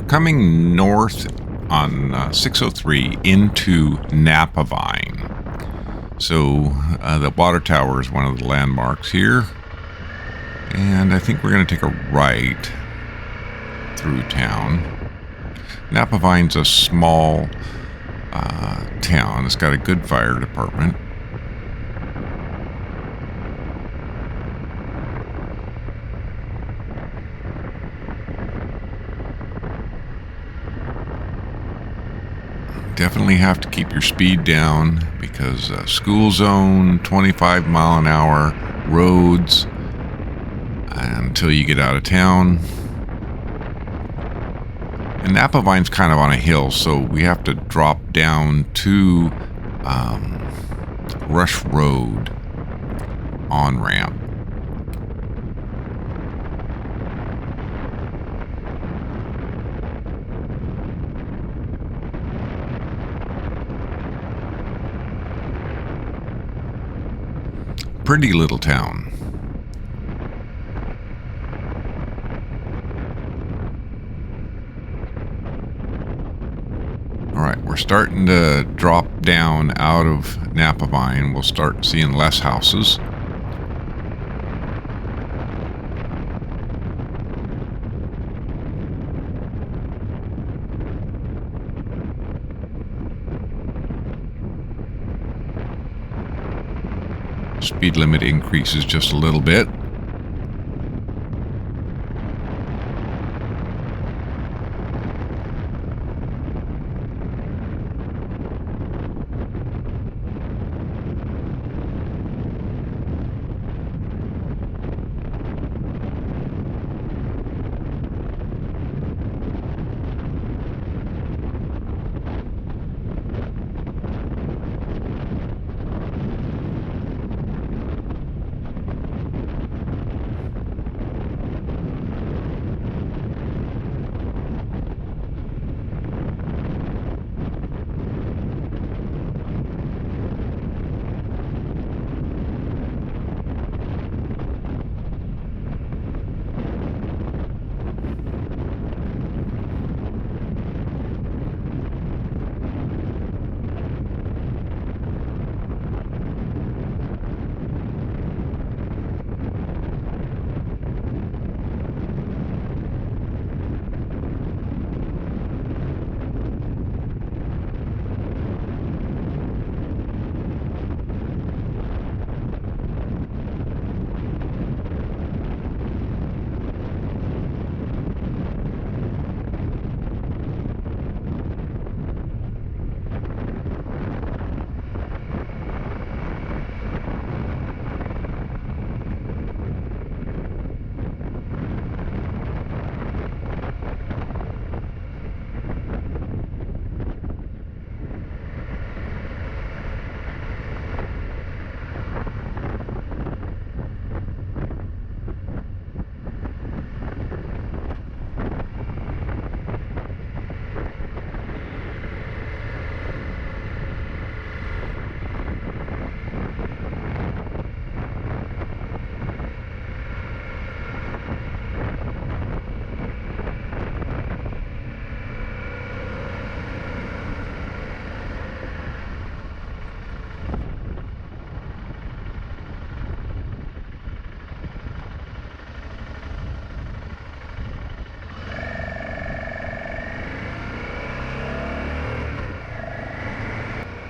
coming north on 603 into Napavine. So the water tower is one of the landmarks here. And I think we're going to take a right through town. Napavine's a small town. It's got a good fire department. Definitely have to keep your speed down because school zone, 25 mile an hour roads until you get out of town. And Napavine's kind of on a hill, so we have to drop down to Rush Road on-ramp. Pretty little town. All right, we're starting to drop down out of Napavine. We'll start seeing less houses. Speed limit increases just a little bit.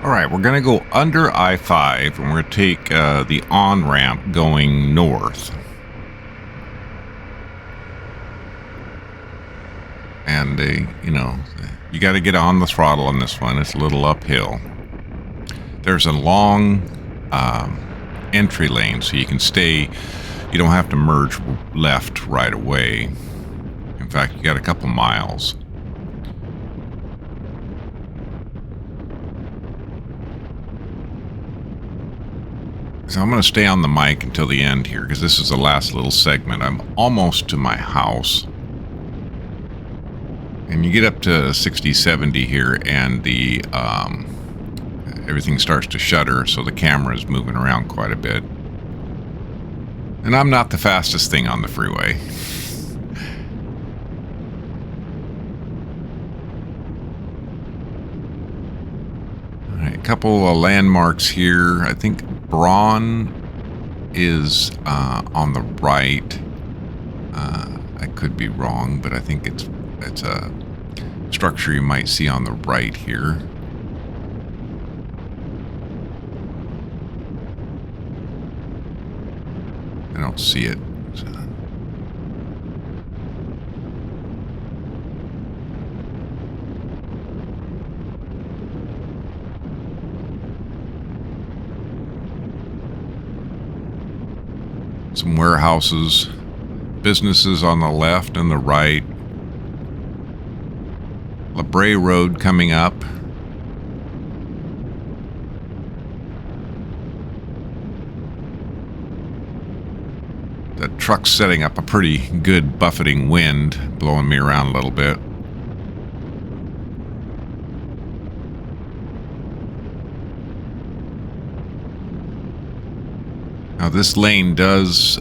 All right, we're going to go under I-5 and we're going to take the on-ramp going north. And, you know, you got to get on the throttle on this one. It's a little uphill. There's a long entry lane, so you can stay. You don't have to merge left right away. In fact, you got a couple miles. So I'm going to stay on the mic until the end here because this is the last little segment. I'm almost to my house. And you get up to 60, 70 here and the everything starts to shutter, so the camera is moving around quite a bit. And I'm not the fastest thing on the freeway. couple of landmarks here. I think Braun is on the right. I could be wrong, but I think it's a structure you might see on the right here. I don't see it. Some warehouses, businesses on the left and the right. La Brea Road coming up. The truck's setting up a pretty good buffeting wind, blowing me around a little bit. Now this lane does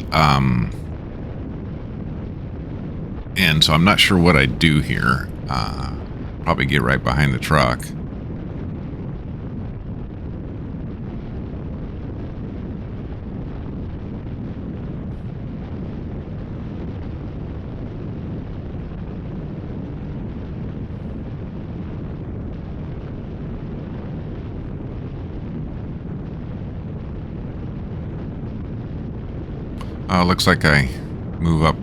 end, so I'm not sure what I'd do here. Probably get right behind the truck. Looks like I move up.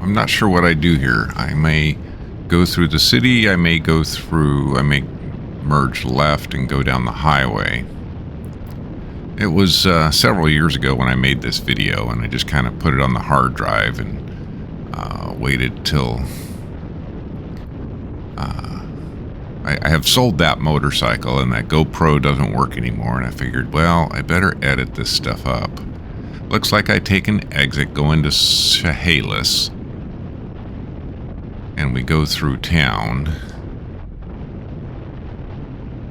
I'm not sure what I do here. I may go through the city. I may merge left and go down the highway. It was several years ago when I made this video, and I just kind of put it on the hard drive and waited till I have sold that motorcycle, and that GoPro doesn't work anymore, and I figured, well, I better edit this stuff up. Looks like I take an exit, go into Chehalis, and we go through town.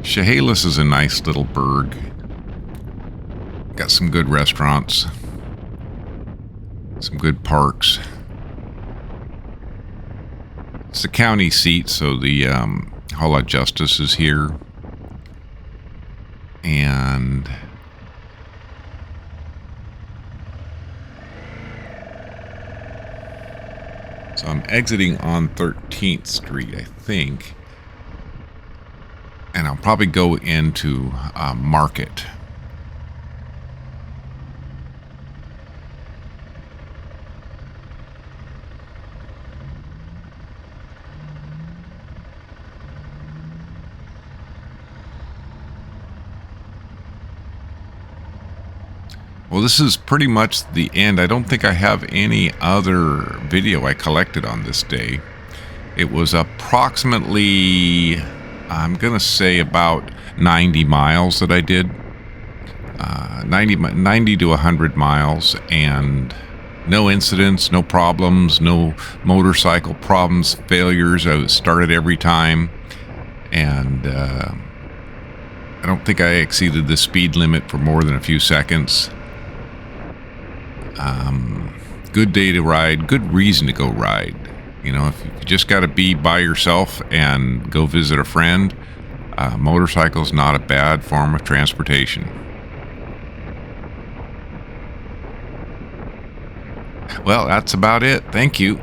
Chehalis is a nice little burg. Got some good restaurants, some good parks. It's the county seat, so the Hall of Justice is here. And so I'm exiting on 13th Street, I think. And I'll probably go into Market. Well, this is pretty much the end. I don't think I have any other video I collected on this day. It was approximately, I'm going to say about 90 miles that I did. 90 to 100 miles, and no incidents, no problems, no motorcycle problems, failures. I started every time, and I don't think I exceeded the speed limit for more than a few seconds. Good day to ride, good reason to go ride. You know, if you just got to be by yourself and go visit a friend, motorcycle's not a bad form of transportation. Well, that's about it. Thank you.